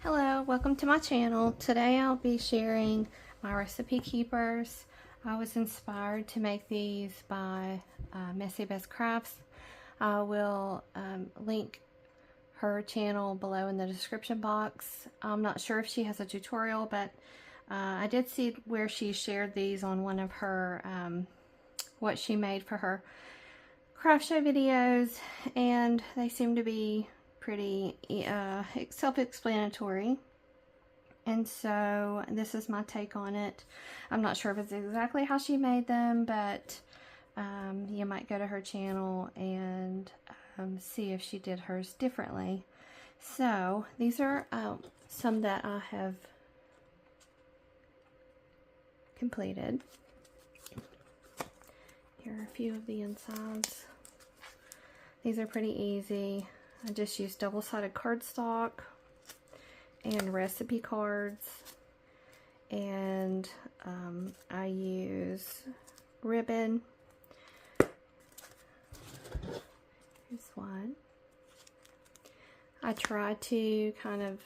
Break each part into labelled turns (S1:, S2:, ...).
S1: Hello, welcome to my channel. Today I'll be sharing my recipe keepers. I was inspired to make these by Messy Best Crafts. I will link her channel below in the description box. I'm not sure if she has a tutorial, but I did see where she shared these on one of her what she made for her craft show videos, and they seem to be pretty self-explanatory, and so this is my take on it. I'm not sure if it's exactly how she made them, but you might go to her channel and see if she did hers differently. So these are some that I have completed. Here are a few of the insides. These are pretty easy. I just use double-sided cardstock and recipe cards, and I use ribbon. Here's one. I try to kind of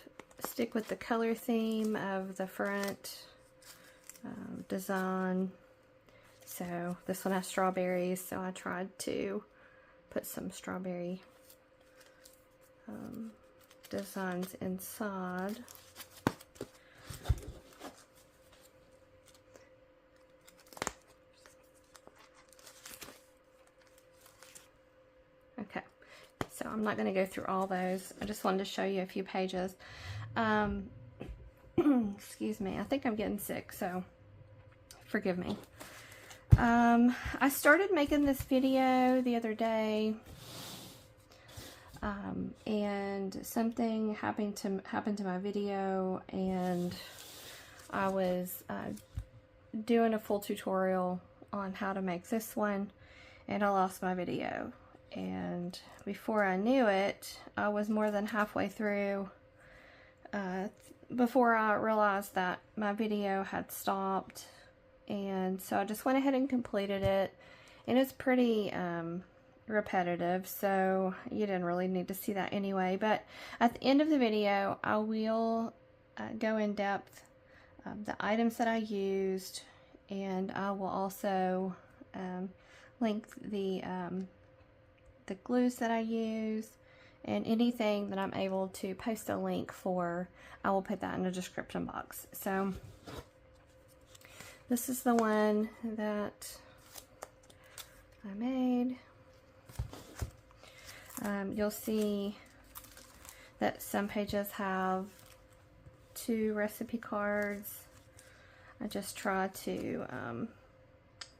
S1: stick with the color theme of the front design. So this one has strawberries, so I tried to put some strawberry designs inside. Okay, so I'm not going to go through all those. I just wanted to show you a few pages. Excuse me, I think I'm getting sick, so forgive me. I started making this video the other day, and something happened to my video, and I was doing a full tutorial on how to make this one, and I lost my video. And before I knew it, I was more than halfway through before I realized that my video had stopped. And so I just went ahead and completed it, and it's pretty repetitive, so you didn't really need to see that anyway. But at the end of the video, I will go in depth the items that I used, and I will also link the glues that I use, and anything that I'm able to post a link for, I will put that in the description box. So this is the one that I made. You'll see that some pages have 2 recipe cards. I just try to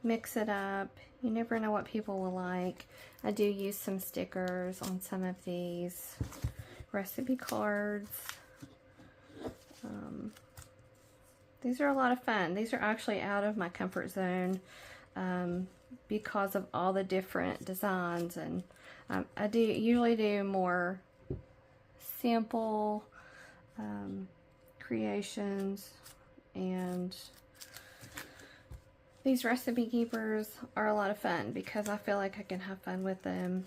S1: mix it up. You never know what people will like. I do use some stickers on some of these recipe cards. These are a lot of fun. These are actually out of my comfort zone because of all the different designs, and I usually do more sample creations, and these recipe keepers are a lot of fun because I feel like I can have fun with them,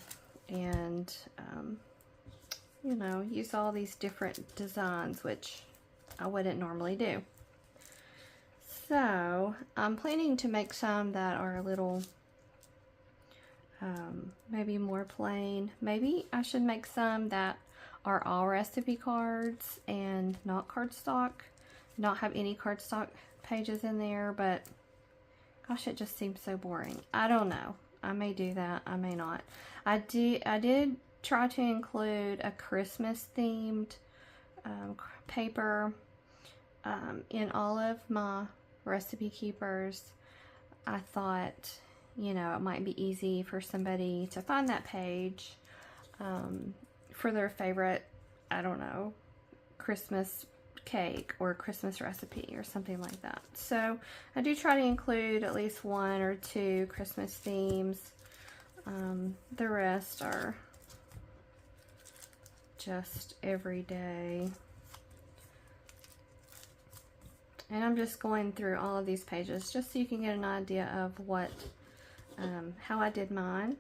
S1: and you know, use all these different designs, which I wouldn't normally do. So I'm planning to make some that are a little maybe more plain. Maybe I should make some that are all recipe cards and not cardstock, not have any cardstock pages in there, but gosh, it just seems so boring. I don't know. I may do that, I may not. I did try to include a Christmas themed paper in all of my recipe keepers. I thought, you know, it might be easy for somebody to find that page for their favorite, I don't know, Christmas cake or Christmas recipe or something like that. So I do try to include at least 1 or 2 Christmas themes. The rest are just everyday. And I'm just going through all of these pages just so you can get an idea of what, how I did mine,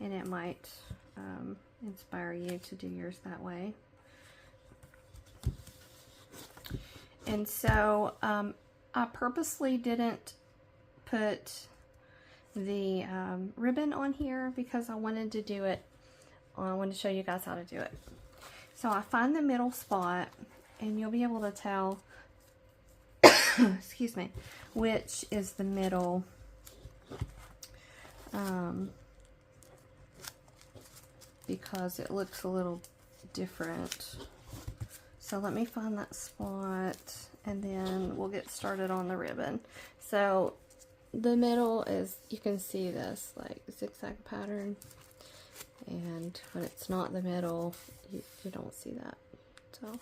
S1: and it might inspire you to do yours that way. And so I purposely didn't put the ribbon on here because I wanted to do it. I wanted to show you guys how to do it. So I find the middle spot, and you'll be able to tell, excuse me, which is the middle. Because it looks a little different. So let me find that spot, and then we'll get started on the ribbon. So the middle is, you can see this like zigzag pattern, and when it's not the middle, you don't see that. So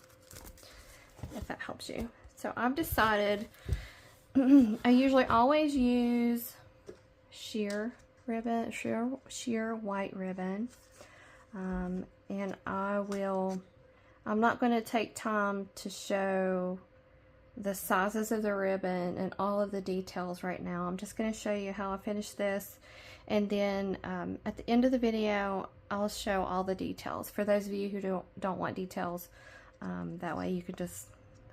S1: if that helps you. So I've decided I usually always use sheer ribbon, sheer white ribbon. And I'm not going to take time to show the sizes of the ribbon and all of the details right now. I'm just going to show you how I finished this, and then at the end of the video I'll show all the details for those of you who don't want details. That way you can just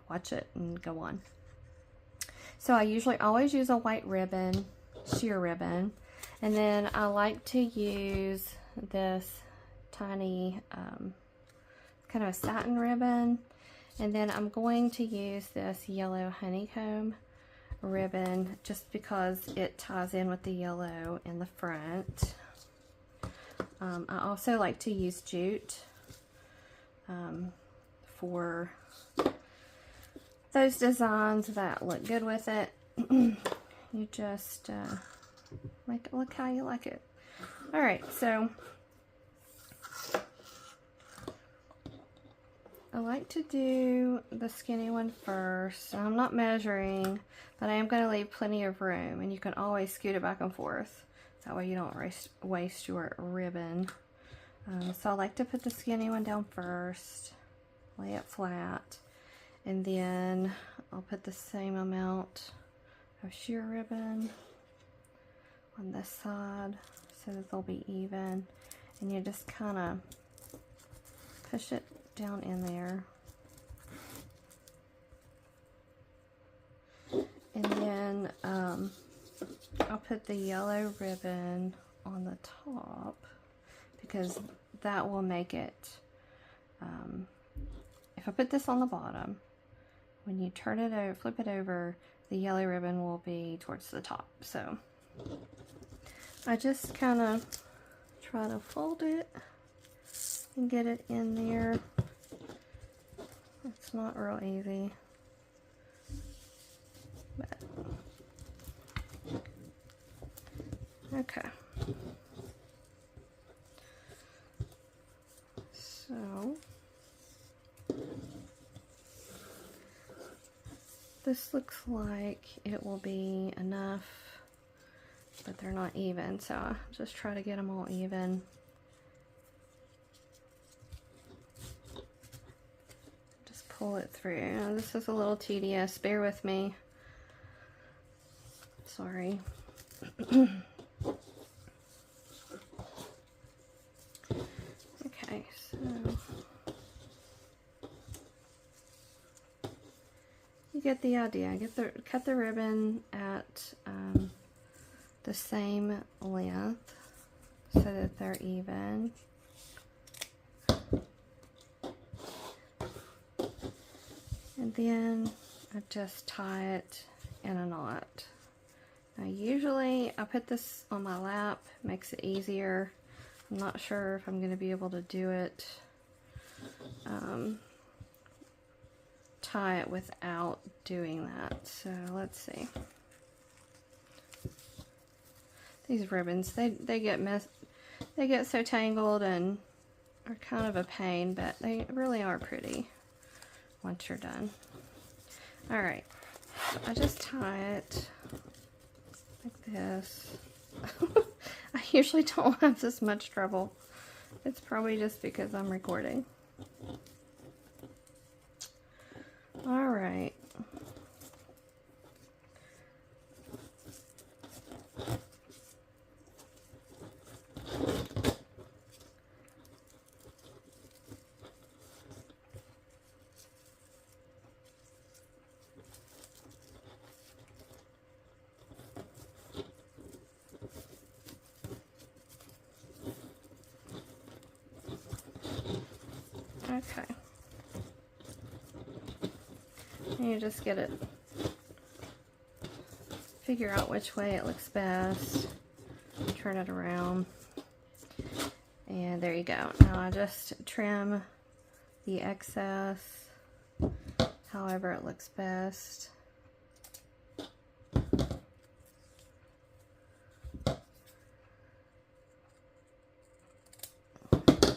S1: watch it and go on. So I usually always use a white ribbon, sheer ribbon, and then I like to use this tiny kind of a satin ribbon, and then I'm going to use this yellow honeycomb ribbon just because it ties in with the yellow in the front. I also like to use jute for those designs that look good with it. You just make it look how you like it. Alright, so I like to do the skinny one first. I'm not measuring, but I am going to leave plenty of room, and you can always scoot it back and forth. That way you don't waste your ribbon. So I like to put the skinny one down first, lay it flat, and then I'll put the same amount of sheer ribbon on this side so that they'll be even, and you just kind of push it down in there, and then I'll put the yellow ribbon on the top because that will make it, if I put this on the bottom, when you turn it over, flip it over, the yellow ribbon will be towards the top. So I just kind of try to fold it and get it in there. It's not real easy, but okay. So this looks like it will be enough, but they're not even, so I'll just try to get them all even. Pull it through. Now, this is a little tedious. Bear with me. Sorry. Okay, so you get the idea. Cut the ribbon at the same length so that they're even. And then I just tie it in a knot. Now usually I put this on my lap, makes it easier. I'm not sure if I'm going to be able to do it, tie it without doing that. So let's see. These ribbons, they get so tangled and are kind of a pain, but they really are pretty once you're done. Alright, so I just tie it like this. I usually don't have this much trouble. It's probably just because I'm recording. Alright. Okay. And you just get it, figure out which way it looks best, turn it around, and there you go. Now I just trim the excess however it looks best.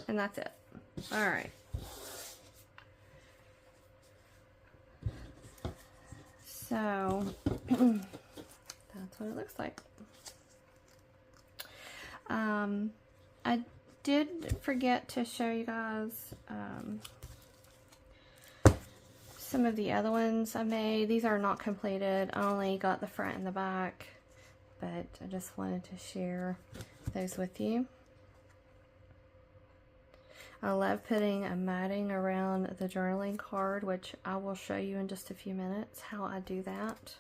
S1: And that's it. All right. So that's what it looks like. I did forget to show you guys some of the other ones I made. These are not completed. I only got the front and the back, but I just wanted to share those with you. I love putting a matting around the journaling card, which I will show you in just a few minutes how I do that.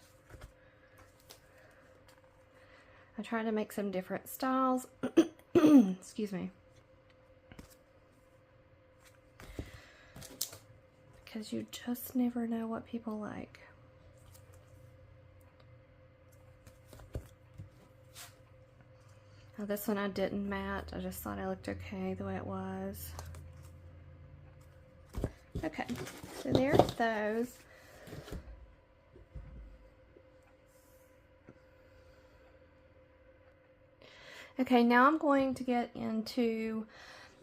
S1: I try to make some different styles. Excuse me. Because you just never know what people like. Now this one I didn't mat. I just thought it looked okay the way it was. Okay, so there's those. Okay, now I'm going to get into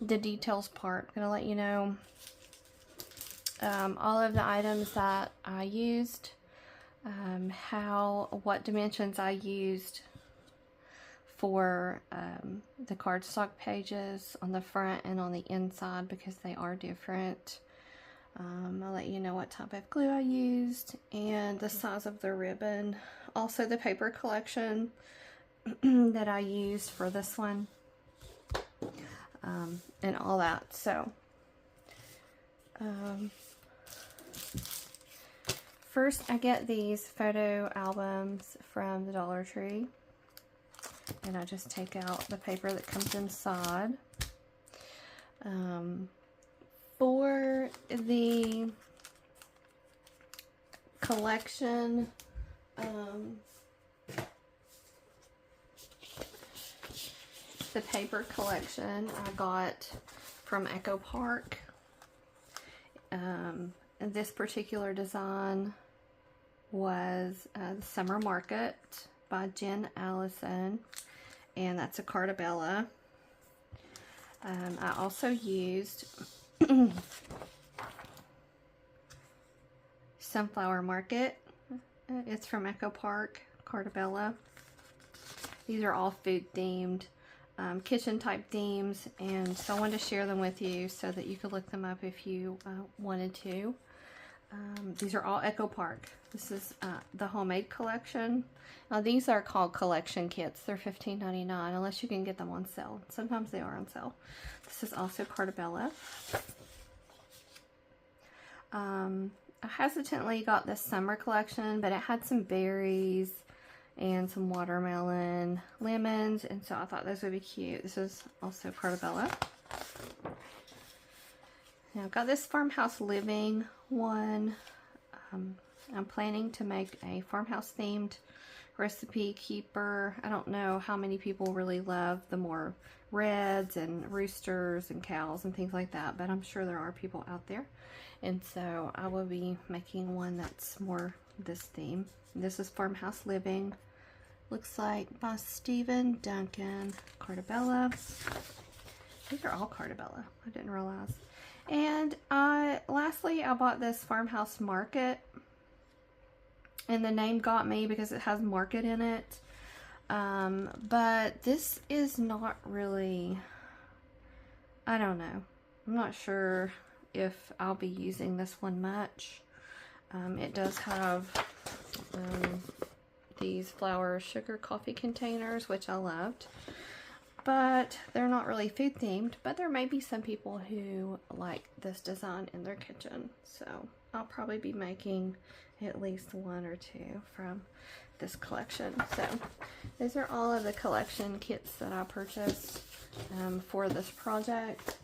S1: the details part. I'm going to let you know all of the items that I used, what dimensions I used for the cardstock pages on the front and on the inside, because they are different. I'll let you know what type of glue I used and the size of the ribbon. Also the paper collection that I used for this one, and all that. So first I get these photo albums from the Dollar Tree, and I just take out the paper that comes inside. For the collection, the paper collection I got from Echo Park. And this particular design was the Summer Market by Jen Allison, and that's a Cartabella. I also used Sunflower Market. It's from Echo Park, Cartabella. These are all food themed, kitchen type themes, and so I wanted to share them with you so that you could look them up if you wanted to. These are all Echo Park. This is the homemade collection. Now these are called collection kits. They're $15.99 unless you can get them on sale. Sometimes they are on sale. This is also Cartabella. I hesitantly got this summer collection, but it had some berries and some watermelon, lemons, and so I thought those would be cute. This is also Cartabella. Now I've got this Farmhouse Living one. I'm planning to make a farmhouse themed recipe keeper. I don't know how many people really love the more reds and roosters and cows and things like that, but I'm sure there are people out there. And so I will be making one that's more this theme. This is Farmhouse Living. Looks like by Stephen Duncan. Cartabella. These are all Cartabella. I didn't realize. And lastly, I bought this Farmhouse Market. And the name got me because it has market in it. But this is not really, I don't know. I'm not sure if I'll be using this one much. It does have these flour sugar coffee containers, which I loved. But they're not really food themed, but there may be some people who like this design in their kitchen. So I'll probably be making at least one or two from this collection. So these are all of the collection kits that I purchased for this project.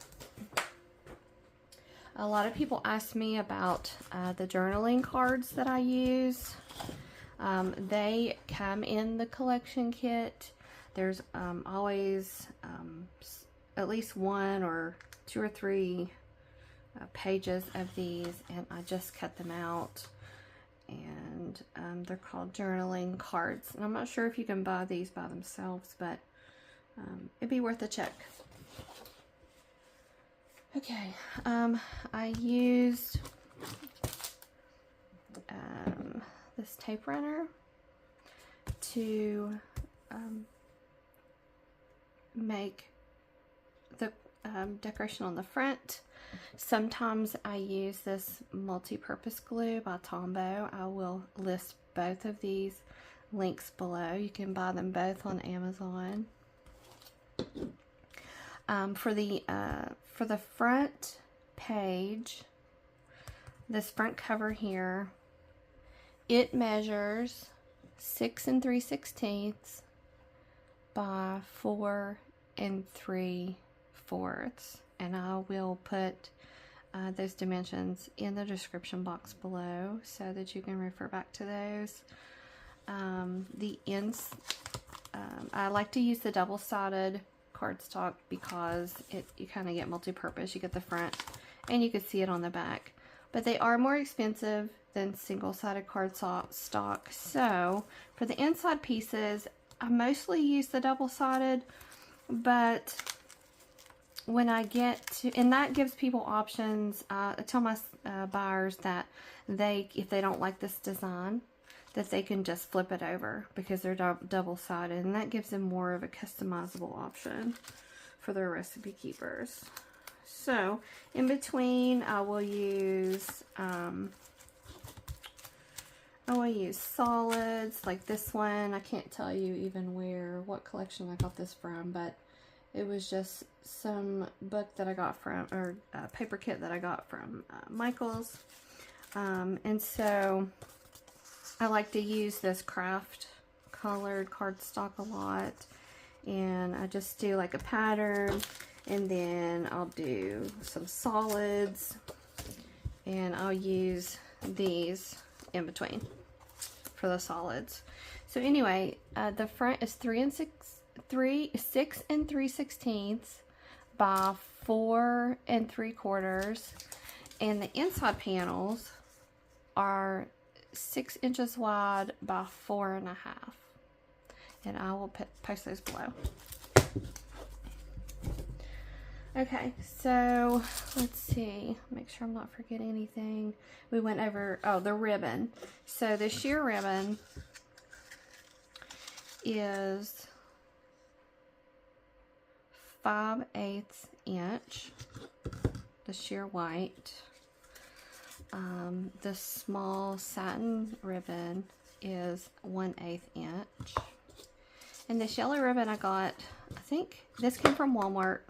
S1: A lot of people ask me about the journaling cards that I use. They come in the collection kit. There's always at least 1 or 2 or 3 pages of these, and I just cut them out, and they're called journaling cards. And I'm not sure if you can buy these by themselves, but it'd be worth a check. Okay, I used this tape runner to make the decoration on the front. Sometimes I use this multi-purpose glue by Tombow. I will list both of these links below. You can buy them both on Amazon. For the front page, this front cover here, it measures 6 3/16 by 4 3/4, and I will put those dimensions in the description box below so that you can refer back to those. The ends, I like to use the double-sided cardstock because you kind of get multi-purpose. You get the front and you can see it on the back, but they are more expensive than single-sided cardstock. So for the inside pieces, I mostly use the double-sided, but when I get to, and that gives people options. I tell my buyers that if they don't like this design, that they can just flip it over because they're double-sided, and that gives them more of a customizable option for their recipe keepers. So in between, I will use solids like this one. I can't tell you even what collection I got this from, but it was just some book that I got from, or paper kit that I got from Michael's. And so I like to use this craft colored cardstock a lot, and I just do like a pattern, and then I'll do some solids, and I'll use these in between for the solids. So anyway, the front is 6 3/16 by 4 3/4, and the inside panels are 6 inches wide by 4 1/2, and I will post those below. Okay, so let's see, make sure I'm not forgetting anything. We went over, the ribbon. So the sheer ribbon is 5/8 inch, the sheer white. The small satin ribbon is 1/8 inch. And this yellow ribbon I got, I think this came from Walmart.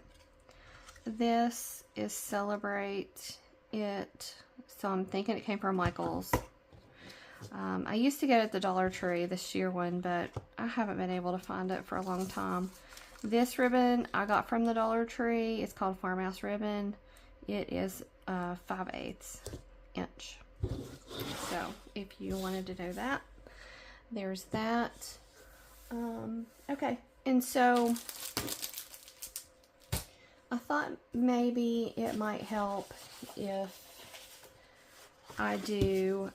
S1: This is Celebrate It, so I'm thinking it came from Michael's. I used to get it at the Dollar Tree, the sheer one, but I haven't been able to find it for a long time. This ribbon I got from the Dollar Tree. It's called Farmhouse ribbon. It is 5/8 inch. So if you wanted to know that, there's that. Okay, and so I thought maybe it might help if I do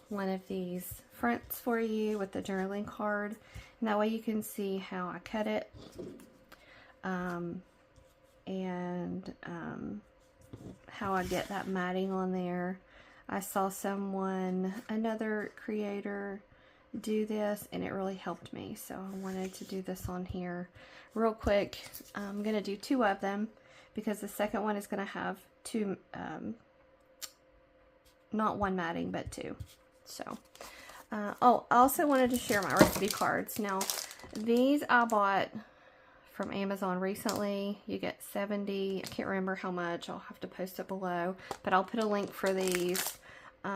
S1: one of these fronts for you with the journaling card, and that way you can see how I cut it, and how I get that matting on there. I saw another creator do this, and it really helped me, so I wanted to do this on here real quick. I'm going to do 2 of them because the second one is going to have 2, not 1 matting, but 2. So, I also wanted to share my recipe cards. Now, these I bought from Amazon recently. You get 70, I can't remember how much. I'll have to post it below, but I'll put a link for these.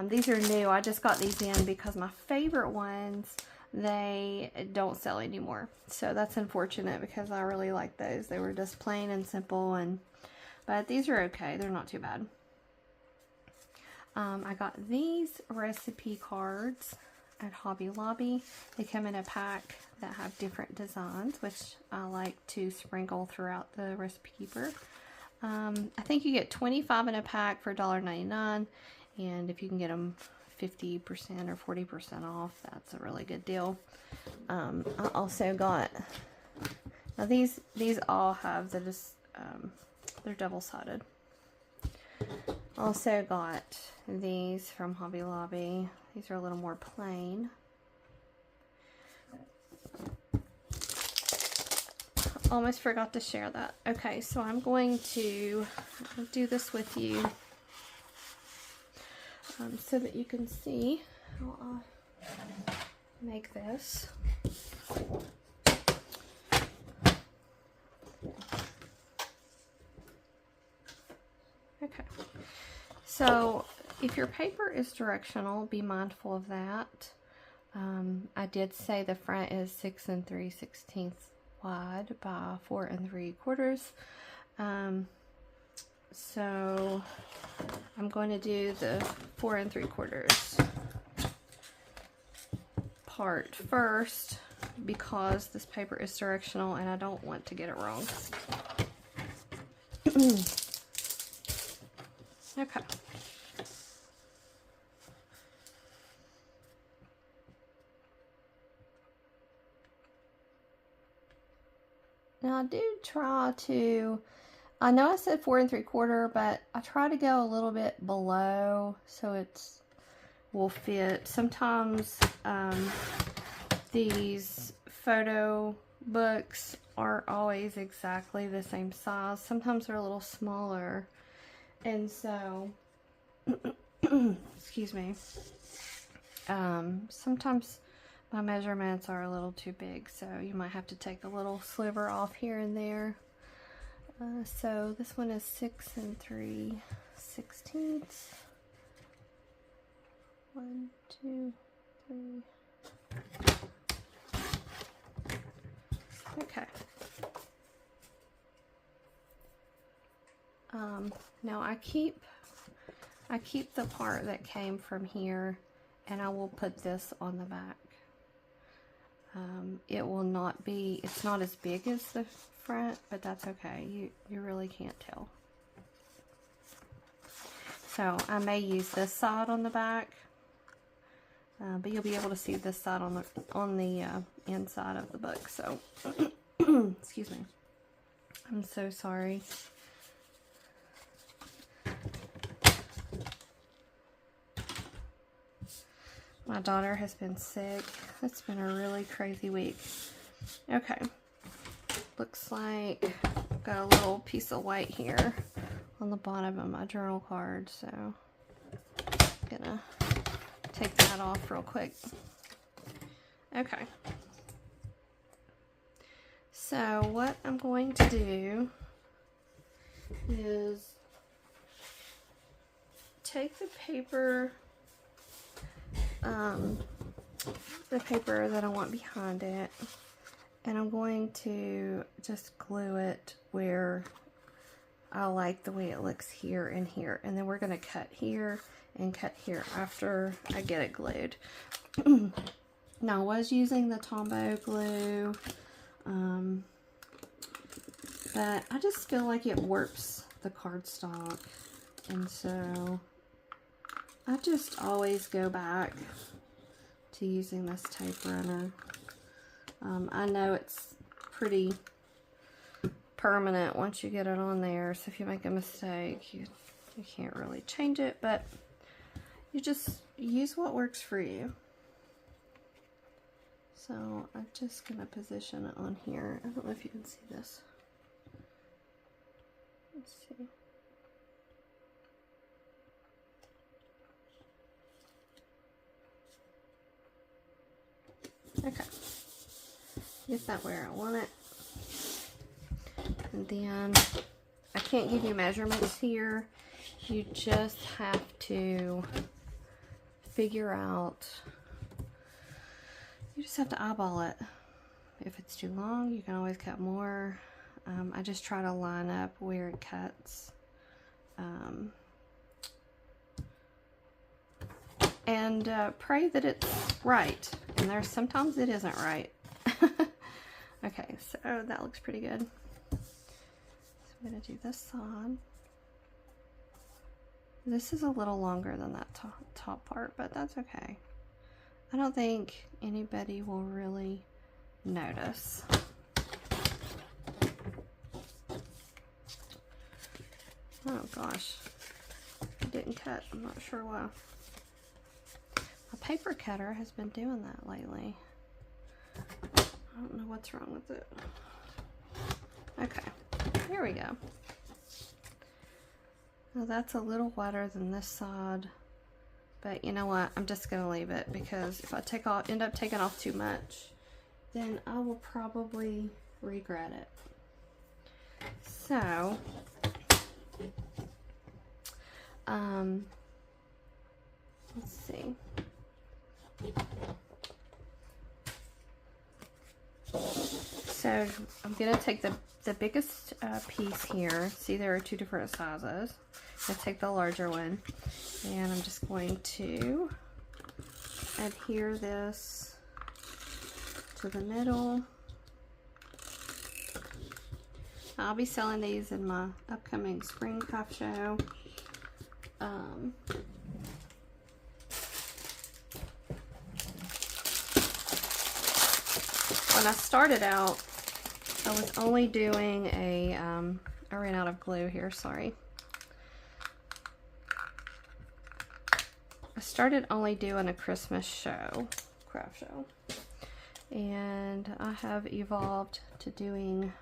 S1: These are new. I just got these in because my favorite ones, they don't sell anymore. So that's unfortunate because I really like those. They were just plain and simple, but these are okay. They're not too bad. I got these recipe cards at Hobby Lobby. They come in a pack that have different designs, which I like to sprinkle throughout the recipe keeper. I think you get 25 in a pack for $1.99, and if you can get them 50% or 40% off, that's a really good deal. I also got, now these all have the they're double-sided. Also got these from Hobby Lobby. These are a little more plain. Almost forgot to share that. Okay, so I'm going to do this with you so that you can see how I make this. Okay, so if your paper is directional, be mindful of that. I did say the front is 6 3/16 wide by 4 3/4. So I'm going to do the 4 3/4 part first because this paper is directional and I don't want to get it wrong. Okay. Now I do try to, I know I said 4 3/4, but I try to go a little bit below so it's will fit. Sometimes these photo books aren't always exactly the same size. Sometimes they're a little smaller, and so excuse me, sometimes my measurements are a little too big, so you might have to take a little sliver off here and there. So this one is 6 3/16. 1, 2, 3. Okay. Now I keep the part that came from here, and I will put this on the back. It will not be, it's not as big as the front, but that's okay. You really can't tell. So I may use this side on the back, but you'll be able to see this side on the inside of the book. So excuse me. I'm so sorry. My daughter has been sick. It's been a really crazy week. Okay. Looks like I've got a little piece of white here on the bottom of my journal card, so I'm gonna take that off real quick. Okay. So what I'm going to do is take the paper that I want behind it, and I'm going to just glue it where I like the way it looks here and here, and then we're going to cut here and cut here after I get it glued. Now I was using the Tombow glue, but I just feel like it warps the cardstock, and so I just always go back to using this tape runner. I know it's pretty permanent once you get it on there, so if you make a mistake, you can't really change it, but you just use what works for you. So I'm just going to position it on here. I don't know if you can see this. Let's see. Okay, get that where I want it, and then I can't give you measurements here. You just have to figure out, you just have to eyeball it. If it's too long, you can always cut more. I just try to line up where it cuts. and pray that it's right. And there's sometimes it isn't right. Okay, so that looks pretty good. So I'm going to do this side. This is a little longer than that top part, but that's okay. I don't think anybody will really notice. Oh gosh, it didn't cut. I'm not sure why. My paper cutter has been doing that lately. I don't know what's wrong with it. Okay, here we go. Now that's a little wider than this side, but you know what? I'm just gonna leave it, because if I end up taking off too much, then I will probably regret it. So, let's see. So I'm gonna take the biggest piece here. See, there are two different sizes. I'm gonna take the larger one, and I'm just going to adhere this to the middle. I'll be selling these in my upcoming spring craft show. When I started out, I was only doing a, I ran out of glue here, sorry. I started only doing a Christmas show, craft show. And I have evolved to doing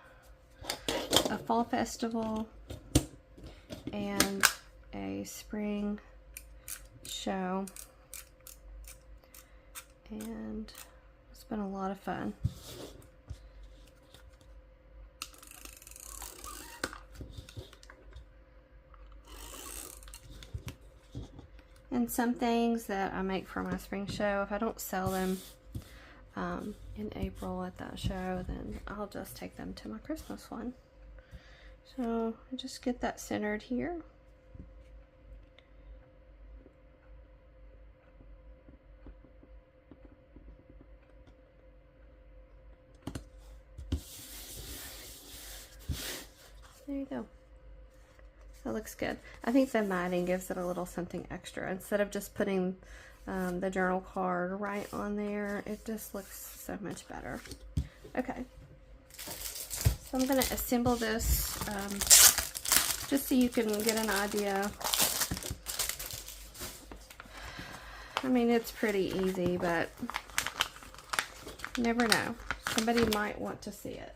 S1: a fall festival and a spring show. And it's been a lot of fun. And some things that I make for my spring show, if I don't sell them in April at that show, then I'll just take them to my Christmas one. So I just get that centered here. There you go. That looks good. I think the matting gives it a little something extra. Instead of just putting the journal card right on there, it just looks so much better. Okay. So I'm going to assemble this just so you can get an idea. I mean, it's pretty easy, but you never know. Somebody might want to see it.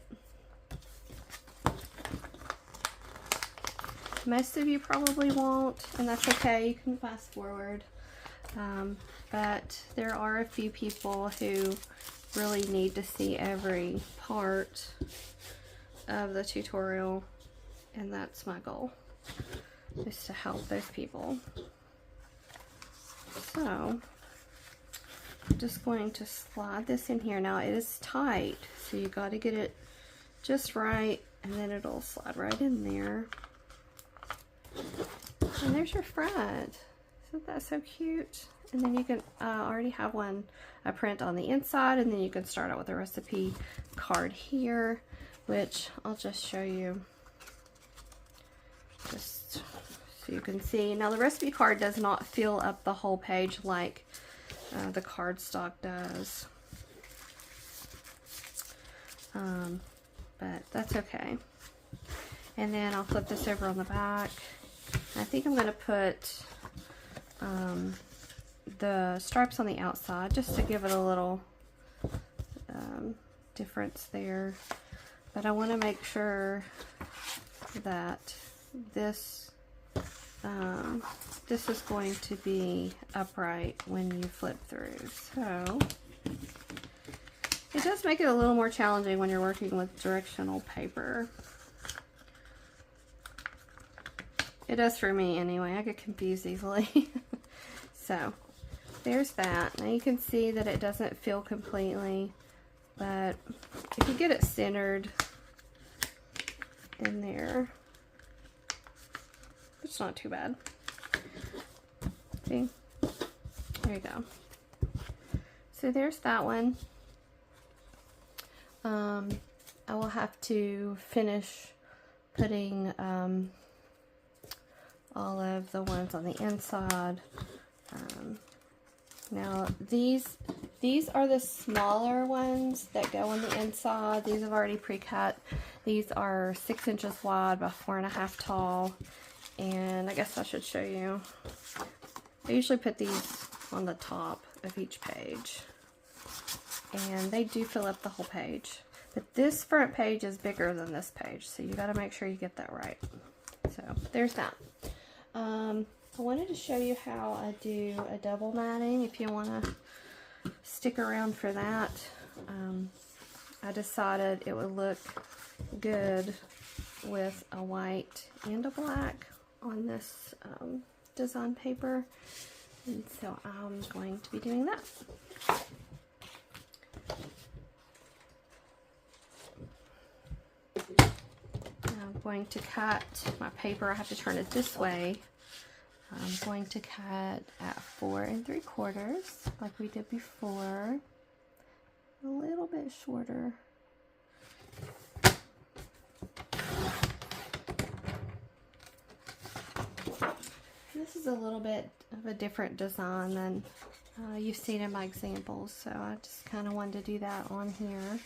S1: Most of you probably won't, and that's okay. You can fast forward. But there are a few people who really need to see every part of the tutorial, and that's my goal, is to help those people. So I'm just going to slide this in here. Now it is tight, so you got to get it just right, and then it'll slide right in there. And there's your front. Isn't that so cute? And then you can already have a print on the inside, and then you can start out with a recipe card here, which I'll just show you just so you can see. Now the recipe card does not fill up the whole page like the cardstock does, but that's okay. And then I'll flip this over on the back. I think I'm going to put the stripes on the outside just to give it a little difference there. But I want to make sure that this this is going to be upright when you flip through. So it does make it a little more challenging when you're working with directional paper. It does for me anyway. I get confused easily. So there's that. Now you can see that it doesn't fill completely, but if you get it centered in there, it's not too bad. See? There you go. So there's that one. I will have to finish putting all of the ones on the inside. Now these are the smaller ones that go on the inside. These I've already pre-cut. These are 6 inches wide by 4.5 tall. And I guess I should show you. I usually put these on the top of each page. And they do fill up the whole page. But this front page is bigger than this page, so you got to make sure you get that right. So there's that. I wanted to show you how I do a double matting. If you want to stick around for that, I decided it would look good with a white and a black on this design paper, and so I'm going to be doing that. I'm going to cut my paper. I have to turn it this way. I'm going to cut at 4 3/4 like we did before. A little bit shorter. This is a little bit of a different design than you've seen in my examples, so I just kind of wanted to do that on here.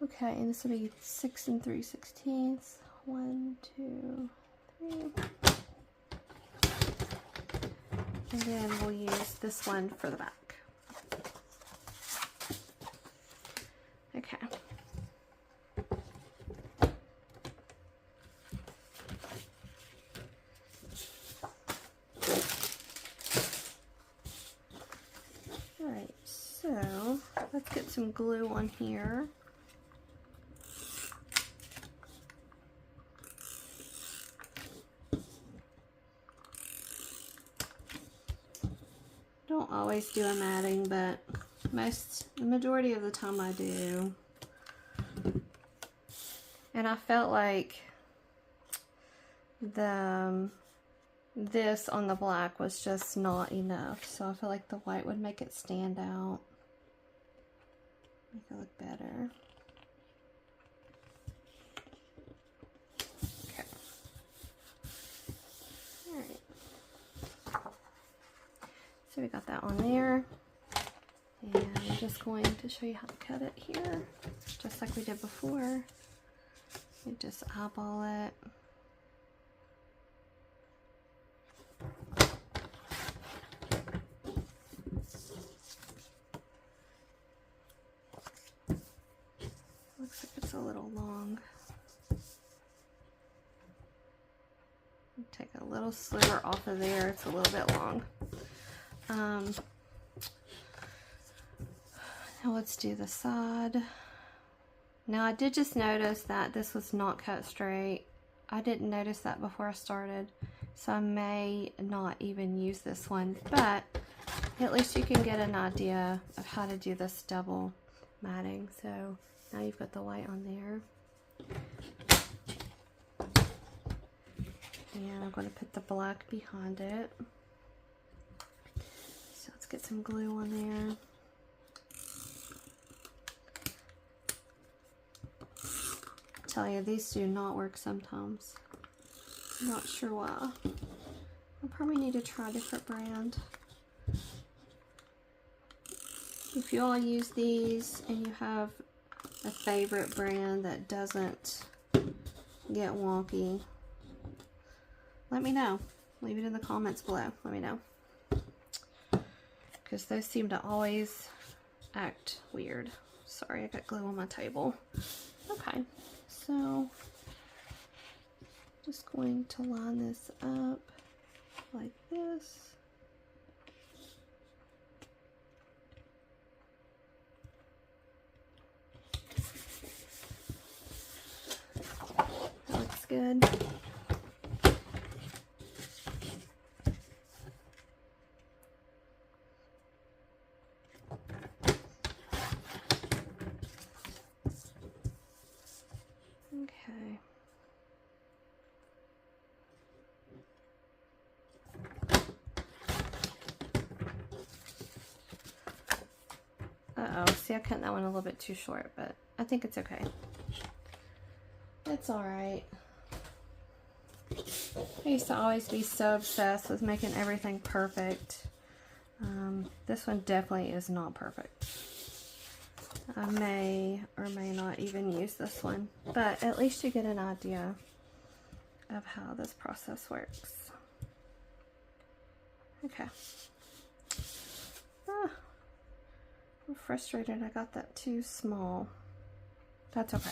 S1: Okay, and this will be 6 3/16. 1, 2, 3. And then we'll use this one for the back. Okay. Alright, so let's get some glue on here. Don't always do a matting, but the majority of the time I do. And I felt like this on the black was just not enough, so I feel like the white would make it stand out, make it look better. Okay. All right. So we got that on there, and I'm just going to show you how to cut it here, just like we did before. You just eyeball it. Looks like it's a little long. Take a little sliver off of there, it's a little bit long. Now let's do the side. Now I did just notice that this was not cut straight. I didn't notice that before I started, so I may not even use this one, but at least you can get an idea of how to do this double matting. So now you've got the white on there. And I'm going to put the black behind it. So let's get some glue on there. I tell you, these do not work sometimes. I'm not sure why. I probably need to try a different brand. If you all use these and you have a favorite brand that doesn't get wonky, let me know. Leave it in the comments below. Let me know. Because those seem to always act weird. Sorry, I got glue on my table. Okay, so just going to line this up like this. That looks good. Okay. Uh-oh, see, I cut that one a little bit too short, but I think it's okay. It's alright. I used to always be so obsessed with making everything perfect. This one definitely is not perfect. I may or may not even use this one, but at least you get an idea of how this process works. Okay. I'm frustrated I got that too small. That's okay.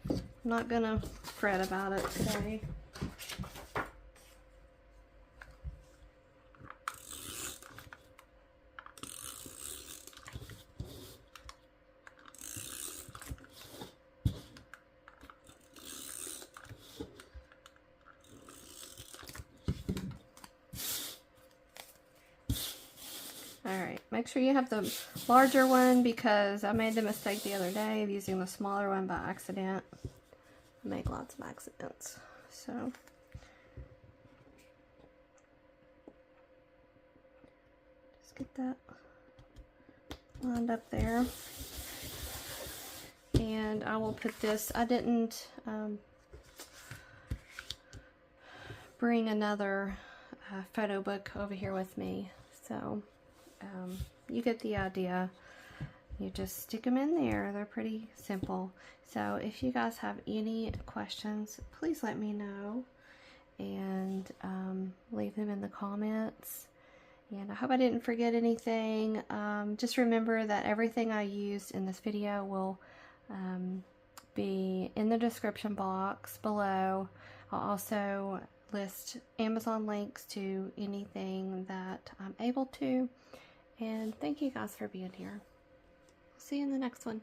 S1: I'm not gonna fret about it today. Alright, make sure you have the larger one because I made the mistake the other day of using the smaller one by accident. I make lots of accidents. So, just get that lined up there. And I will put this, I didn't bring another photo book over here with me. So, you get the idea. You just stick them in there. They're pretty simple. So if you guys have any questions, please let me know and leave them in the comments. And I hope I didn't forget anything. Just remember that everything I used in this video will be in the description box below. I'll also list Amazon links to anything that I'm able to. And thank you guys for being here. See you in the next one.